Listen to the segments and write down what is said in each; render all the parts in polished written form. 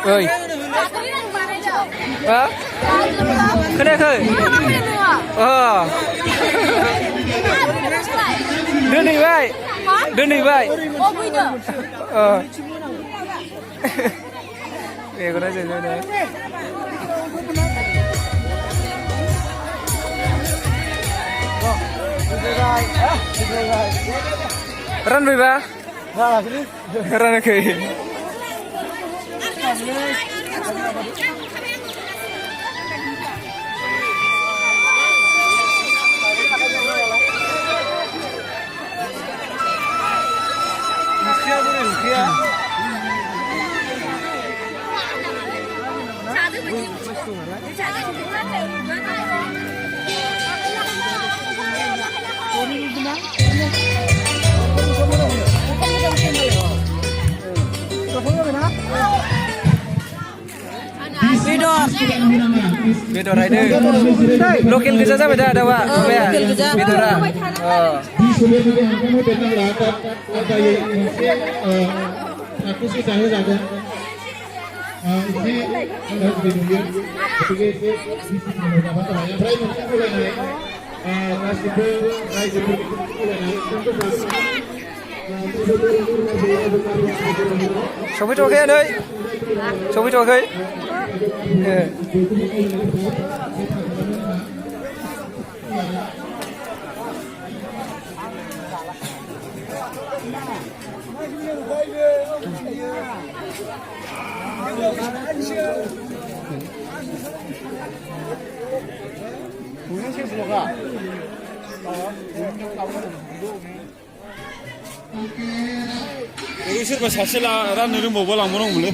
ơi hả cái này khơi đưa đi vậy để có nói gì nữa đấy run đi ba run kì Video rider, lokal kerja sama dah ada pak, video dah. Aku sih tahu saja. Ini harus dibuat. Ketika itu apa namanya? Try mungkin boleh naik. Kasih boleh naik. Sống cho cái đây, sống cho cái. 여기 실바 자실라라는 뭐 볼랑 뭐랑 몰래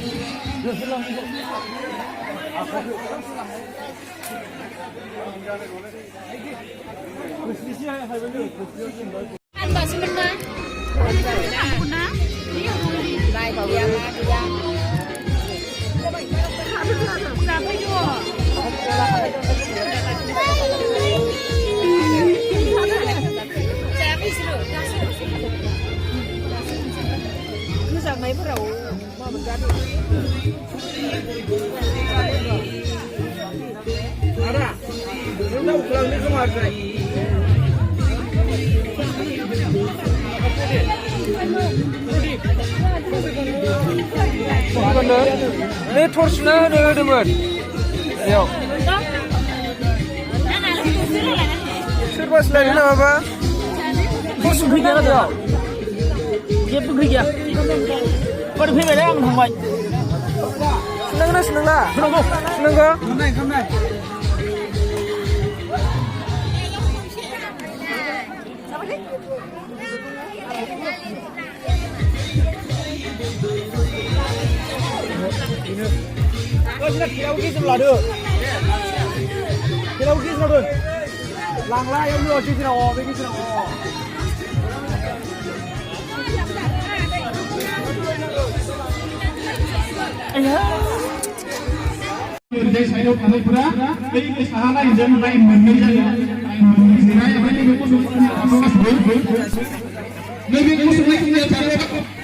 mấy phút đầu mà mình ra đi Ini torchnya ada demen. Yo. Serba selain apa? Torch pergi ke dia. Dia pergi ya. Kau pergi mana yang hambai? Senang lah, senang lah. Senang ke? Kamai. Kita kira ugi semula dulu. Kira ugi semula dulu. Langlah yang dulu ugi semula, ugi semula. Dari saya kami pura, ini sahaja yang jadi lain menjadi lain saya apa ini aku lebih musuh lagi dia cara mwsanai.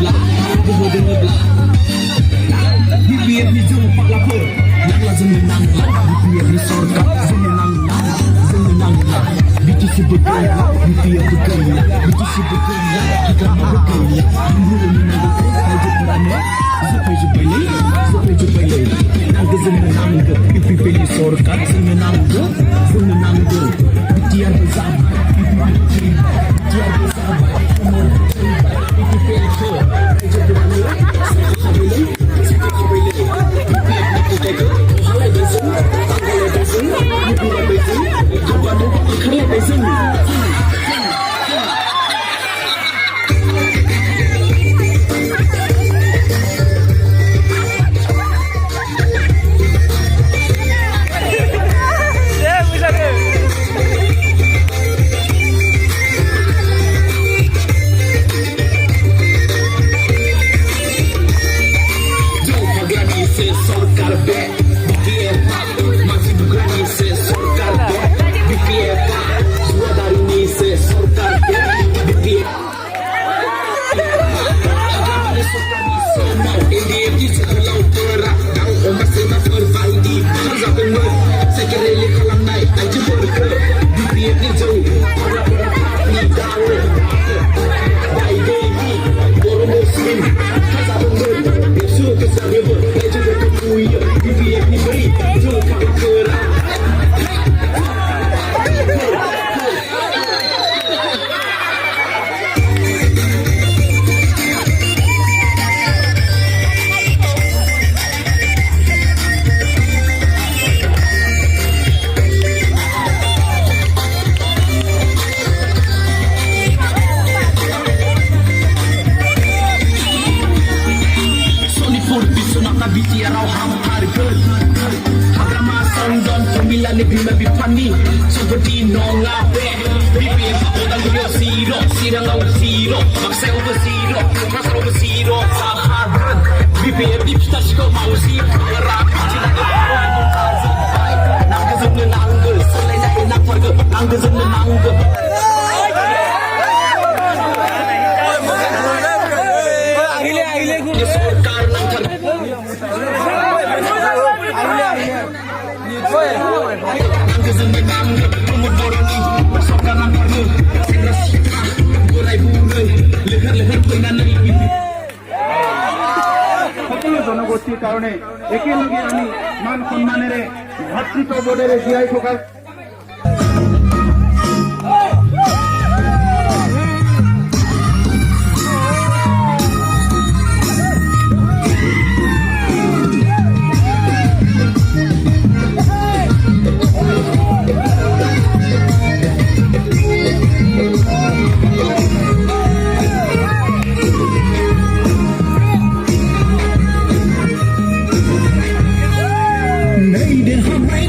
दोङोब्ला गोहो दोङोब्ला BPL नि जों फाग्लाफोर नांला जोंनो नांला BPL नि सरकार जोंनो नांला BTC बो गैला BPL बो गैला BTC बो गैला हाग्रामाबो गैला बुहुमनि नांगौ रायजोफोरानो जोफैजोब्बायलै नांगौ जोंनो नांगौ BPL नि सरकार जोंनो नांगौ BTR बो जाबाय BTR बो जाबाय BPL खौ seperti nongape BPL udah gue zero sidang over zero maksa over zero maksa over zero sahabat BPL di kita sih kau mau sih ngerap cina nangga zengnya nangga selain enak warga nangga zengnya nangga সকলো জনগোষ্ঠীৰ কাৰণে একেলগে আমি মান সন্মানেৰে ভাতৃত্ববোধেৰে জীয়াই থকাৰ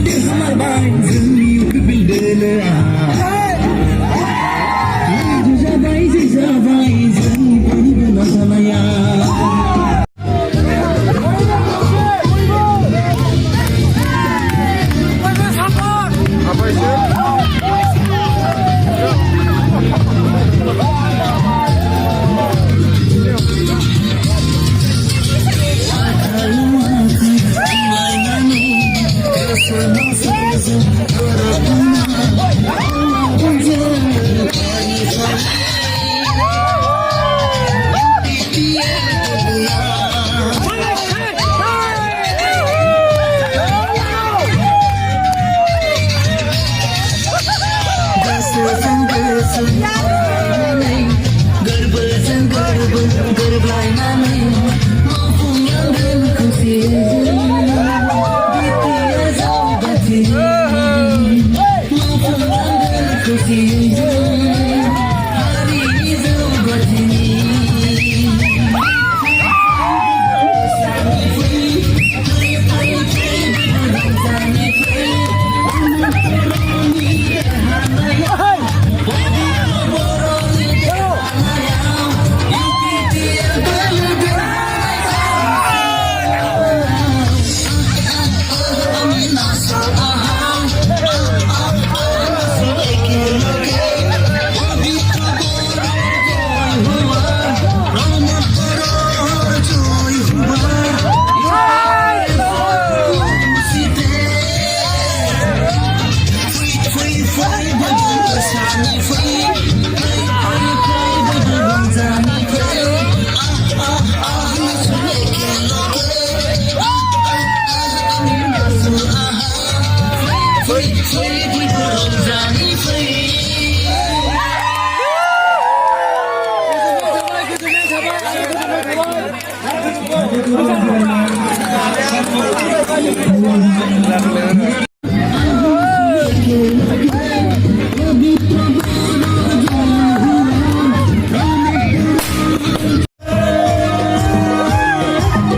derhanayao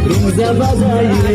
Rıza bazayı